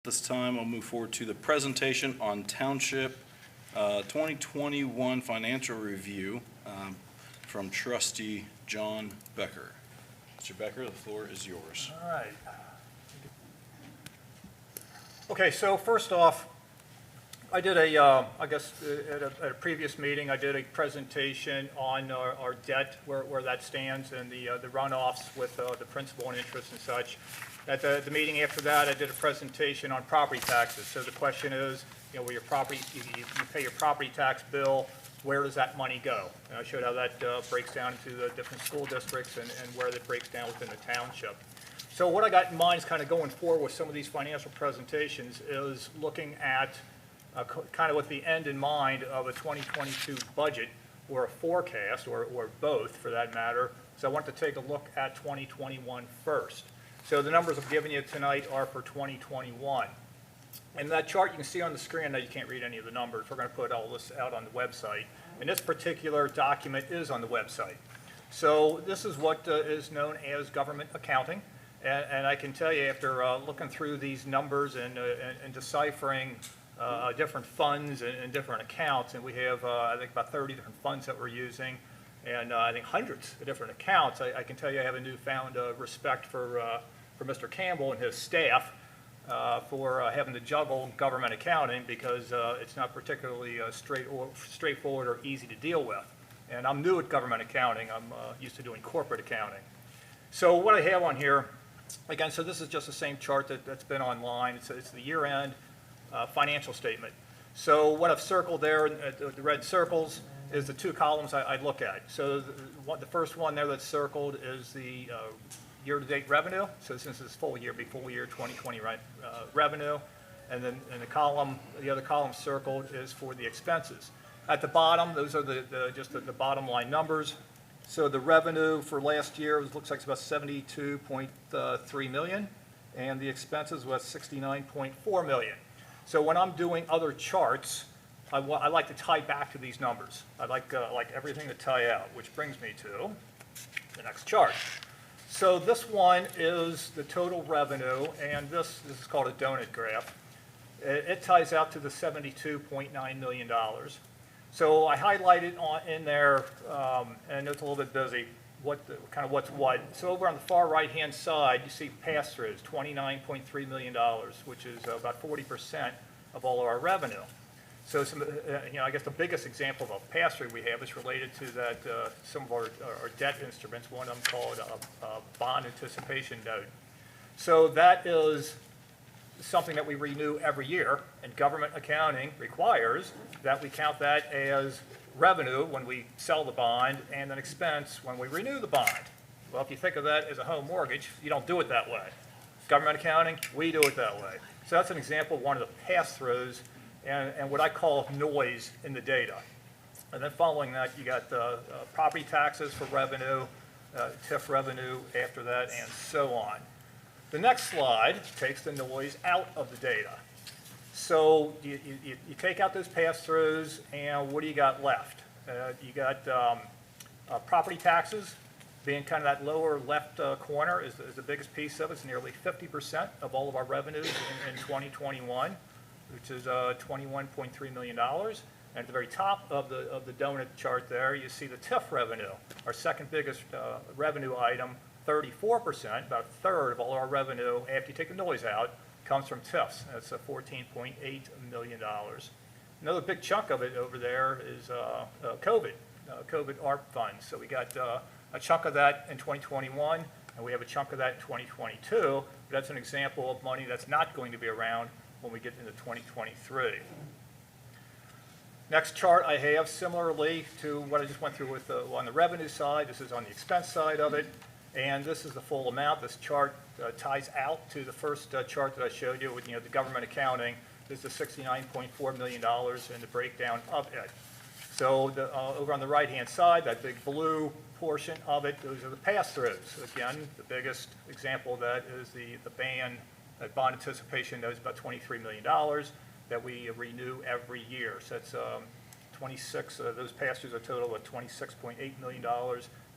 This time, I'll move forward to the presentation on Township 2021 Financial Review from Trustee John Becker. Mr. Becker, the floor is yours. All right. Okay, so first off, I did at a previous meeting, I did a presentation on our debt, where that stands, and the runoffs with the principal and interest and such. At the meeting after that, I did a presentation on property taxes. So the question is, where your property, you pay your property tax bill, where does that money go? And I showed how that breaks down into the different school districts and where that breaks down within the township. So what I got in mind is kind of going forward with some of these financial presentations is looking at kind of with the end in mind of a 2022 budget or a forecast, or both for that matter. So I want to take a look at 2021 first. So the numbers I've given you tonight are for 2021. And that chart you can see on the screen, now you can't read any of the numbers. We're going to put all this out on the website. And this particular document is on the website. So this is what is known as government accounting. And I can tell you, after looking through these numbers and deciphering different funds and different accounts, and we have, I think, about 30 different funds that we're using, and I think hundreds of different accounts. I can tell you I have a newfound respect for Mr. Campbell and his staff for having to juggle government accounting, because it's not particularly straightforward or easy to deal with. And I'm new at government accounting. I'm used to doing corporate accounting. So what I have on here, again, so this is just the same chart that's been online. It's the year-end financial statement. So what I've circled there, the red circles, is the two columns I look at. So the first one there that's circled is the year-to-date revenue. So since it's full year, be full year 2020 revenue. And then the other column circled is for the expenses. At the bottom, those are just the bottom line numbers. So the revenue for last year looks like it's about $72.3 million, and the expenses was $69.4 million. So when I'm doing other charts, I like to tie back to these numbers. I like everything to tie out, which brings me to the next chart. So this one is the total revenue, and this is called a donut graph. It ties out to the $72.9 million. So I highlighted in there, and it's a little bit busy, what's what. So over on the far right-hand side, you see pass-throughs, $29.3 million, which is about 40% of all of our revenue. So I guess the biggest example of a pass-through we have is related to that some of our debt instruments. One of them called a bond anticipation note. So that is something that we renew every year, and government accounting requires that we count that as revenue when we sell the bond and an expense when we renew the bond. Well, if you think of that as a home mortgage, you don't do it that way. Government accounting, we do it that way. So that's an example of one of the pass-throughs and what I call noise in the data. And then following that, you got property taxes for revenue, TIF revenue after that, and so on. The next slide takes the noise out of the data. So you take out those pass-throughs, and what do you got left? You got property taxes being kind of that lower left corner is the biggest piece of it. It's nearly 50% of all of our revenues in 2021, which is $21.3 million. And at the very top of the donut chart there, you see the TIF revenue, our second biggest revenue item. 34%, about a third of all our revenue, after you take the noise out, comes from TIFs. That's $14.8 million. Another big chunk of it over there is COVID ARP funds. So we got a chunk of that in 2021, and we have a chunk of that in 2022. But that's an example of money that's not going to be around when we get into 2023. Next chart I have, similarly to what I just went through with on the revenue side, this is on the expense side of it. And this is the full amount. This chart ties out to the first chart that I showed you with the government accounting. This is $69.4 million and the breakdown of it. So over on the right-hand side, that big blue portion of it, those are the pass-throughs. Again, the biggest example of that is the that bond anticipation note is about $23 million that we renew every year. So that's 26, those pass-throughs are total of $26.8 million.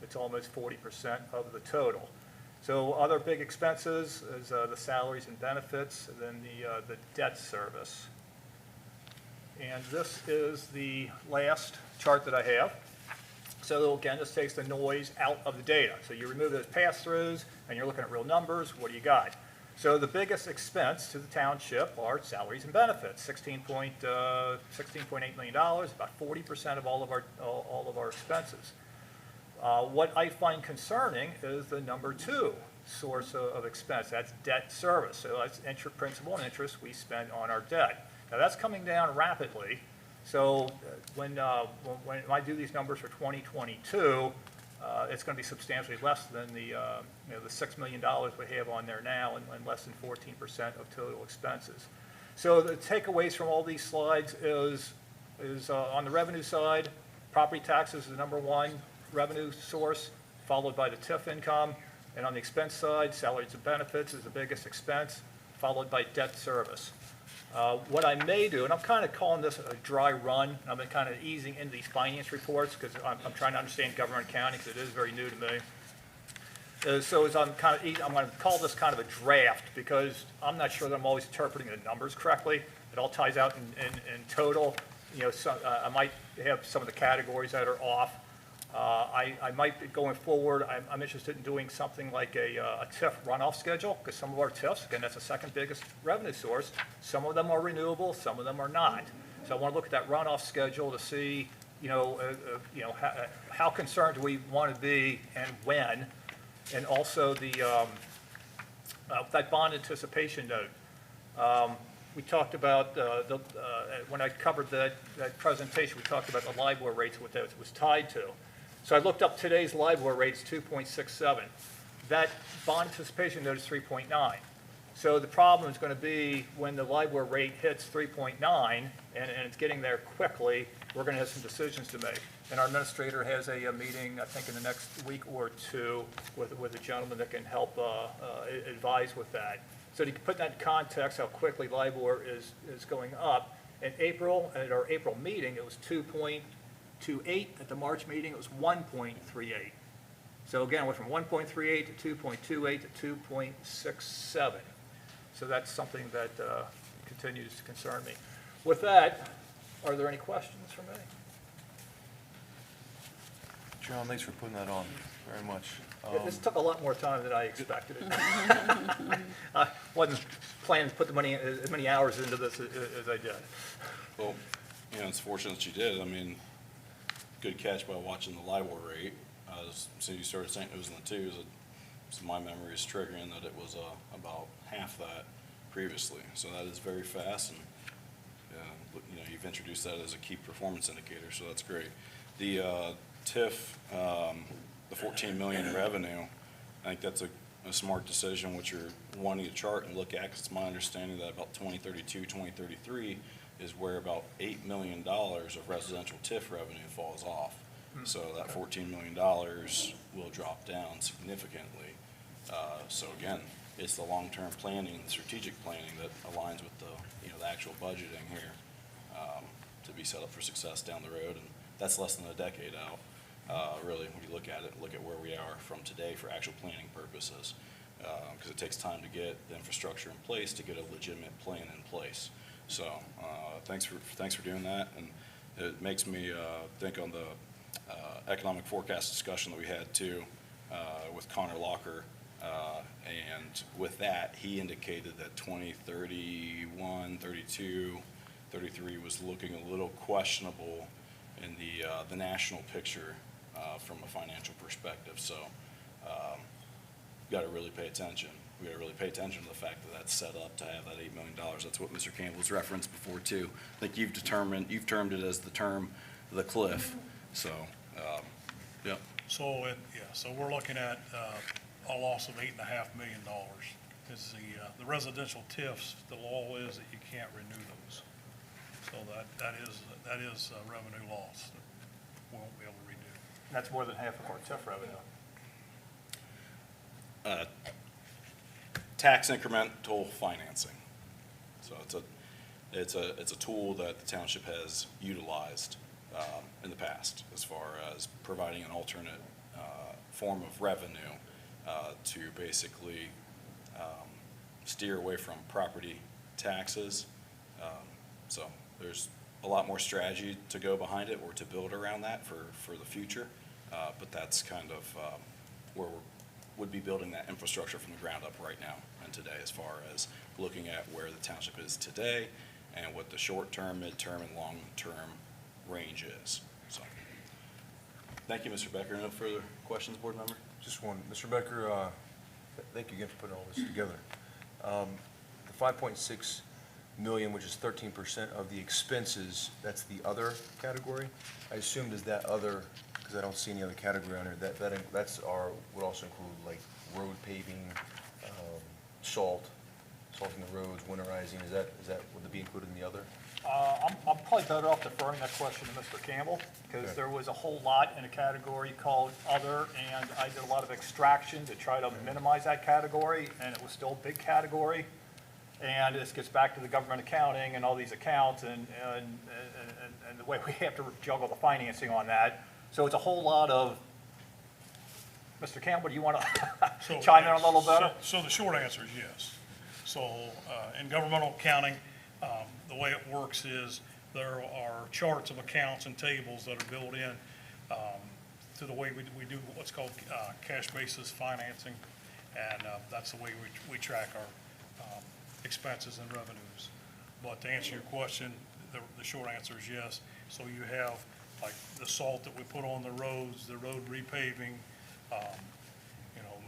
It's almost 40% of the total. So other big expenses is the salaries and benefits, and then the debt service. And this is the last chart that I have. So again, this takes the noise out of the data. So you remove those pass-throughs, and you're looking at real numbers. What do you got? So the biggest expense to the township are salaries and benefits, $16.8 million, about 40% of all of our expenses. What I find concerning is the number two source of expense. That's debt service. So that's principal and interest we spend on our debt. Now that's coming down rapidly. So when I do these numbers for 2022, it's going to be substantially less than the $6 million we have on there now, and less than 14% of total expenses. So the takeaways from all these slides is on the revenue side, property taxes is the number one revenue source, followed by the TIF income. And on the expense side, salaries and benefits is the biggest expense, followed by debt service. What I may do, and I'm kind of calling this a dry run, I've been kind of easing into these finance reports because I'm trying to understand government accounting because it is very new to me. I'm going to call this kind of a draft because I'm not sure that I'm always interpreting the numbers correctly. It all ties out in total. I might have some of the categories that are off. I might be going forward, I'm interested in doing something like a TIF runoff schedule, because some of our TIFs, again, that's the second biggest revenue source. Some of them are renewable, some of them are not. So I want to look at that runoff schedule to see, how concerned do we want to be and when, and also that bond anticipation note. We talked about, when I covered that presentation, we talked about the LIBOR rates, what that was tied to. So I looked up today's LIBOR rate, it's 2.67. That bond anticipation note is 3.9. So the problem is going to be when the LIBOR rate hits 3.9, and it's getting there quickly, we're going to have some decisions to make. And our administrator has a meeting, I think, in the next week or two with a gentleman that can help advise with that. So to put that in context, how quickly LIBOR is going up, in April, at our April meeting, it was 2.28. At the March meeting, it was 1.38. So again, it went from 1.38 to 2.28 to 2.67. So that's something that continues to concern me. With that, are there any questions for me? John, thanks for putting that on very much. This took a lot more time than I expected. I wasn't planning to put as many hours into this as I did. Well, it's fortunate that you did. I mean, good catch by watching the LIBOR rate. So you started saying it was in the twos. So my memory is triggering that it was about half that previously. So that is very fast, and you've introduced that as a key performance indicator. So that's great. The TIF, the 14 million in revenue, I think that's a smart decision, which you're wanting to chart and look at, because it's my understanding that about 2032, 2033 is where about $8 million of residential TIF revenue falls off. So that $14 million will drop down significantly. So again, it's the long-term planning, the strategic planning that aligns with the actual budgeting here to be set up for success down the road, and that's less than a decade out. Really, when you look at it, look at where we are from today for actual planning purposes, because it takes time to get the infrastructure in place to get a legitimate plan in place. So thanks for doing that, and it makes me think on the economic forecast discussion that we had too with Connor Locker, and with that he indicated that 2031, 32, 33 was looking a little questionable in the national picture from a financial perspective. So got to really pay attention. We got to really pay attention to the fact that that's set up to have that $8 million. That's what Mr. Campbell's referenced before too. I think you've termed it as the cliff. So, yep. So so we're looking at a loss of $8.5 million. Is the residential TIFs, the law is that you can't renew those. So that is a revenue loss that we won't be able to redo. That's more than half of our TIF revenue. Tax incremental financing. So it's a tool that the township has utilized in the past as far as providing an alternate form of revenue to basically steer away from property taxes. So there's a lot more strategy to go behind it or to build around that for the future. But that's kind of where would be building that infrastructure from the ground up right now and today, as far as looking at where the township is today and what the short-term, mid-term, and long-term range is. So, thank you, Mr. Becker. No further questions, board member? Just one, Mr. Becker, thank you again for putting all this together. The 5.6 million, which is 13% of the expenses, that's the other category? I assumed is that other, because I don't see any other category on there, that's our, would also include like road paving, salting the roads, winterizing, is that, would it be included in the other? I'm probably better off deferring that question to Mr. Campbell, because Okay. there was a whole lot in a category called other, and I did a lot of extraction to try to minimize that category, and it was still a big category. And this gets back to the government accounting and all these accounts and the way we have to juggle the financing on that. So it's a whole lot of, Mr. Campbell, do you want So, to chime in a little better? So the short answer is yes. So in governmental accounting, the way it works is there are charts of accounts and tables that are built in to the way we do what's called cash basis financing. And that's the way we track our expenses and revenues. But to answer your question, the short answer is yes. So you have like the salt that we put on the roads, the road repaving,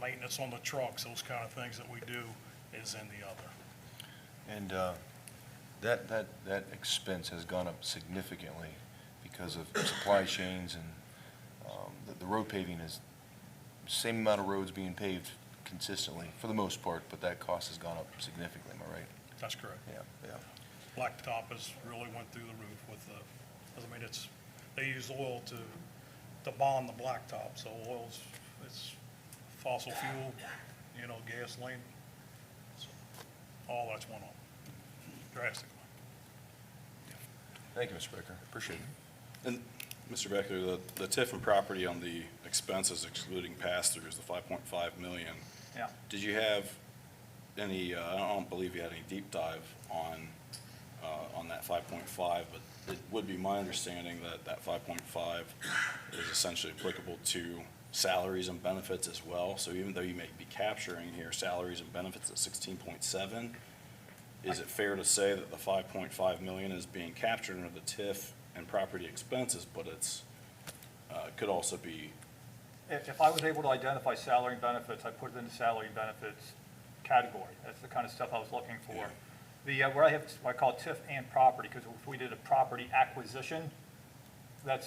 maintenance on the trucks, those kind of things that we do is in the other. And that expense has gone up significantly because of supply chains and the road paving is same amount of roads being paved consistently for the most part, but that cost has gone up significantly, am I right? That's correct. Yeah. Blacktop has really went through the roof with they use oil to bond the blacktop, so it's fossil fuel, gasoline. So all that's went up drastically. Thank you, Mr. Becker, appreciate it. And Mr. Becker, the TIF and property on the expenses excluding pass-throughs, the 5.5 million. Yeah. Did you have any, I don't believe you had any deep dive on that 5.5, but it would be my understanding that that 5.5 is essentially applicable to salaries and benefits as well. So even though you may be capturing here salaries and benefits at 16.7, is it fair to say that the 5.5 million is being captured under the TIF and property expenses, but it's, could also be, If I was able to identify salary and benefits, I put it in the salary and benefits category. That's the kind of stuff I was looking for. Yeah. Where I have what I call TIF and property, because if we did a property acquisition, I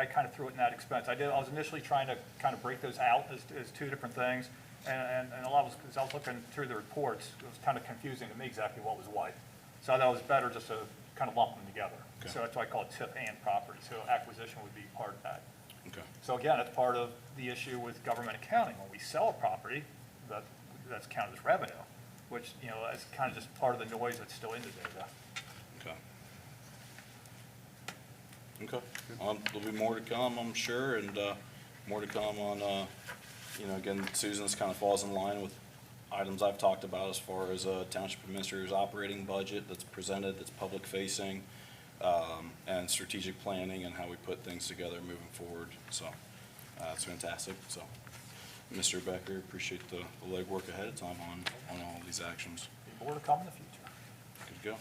kind of threw it in that expense. I was initially trying to kind of break those out as two different things, and a lot was, because I was looking through the reports, it was kind of confusing to me exactly what was what. So I thought it was better just to kind of lump them together. Okay. So that's why I call it TIF and property. So acquisition would be part of that. okay. So again, it's part of the issue with government accounting. When we sell a property, that's counted as revenue, which, is kind of just part of the noise that's still in the data. Okay. Okay. There'll be more to come, I'm sure, and more to come on, again, Susan's kind of falls in line with items I've talked about as far as Township Administrator's operating budget that's presented, that's public facing, and strategic planning and how we put things together moving forward. So it's fantastic. So, Mr. Becker, appreciate the legwork ahead of time on all these actions. More to come in the future. Good to go.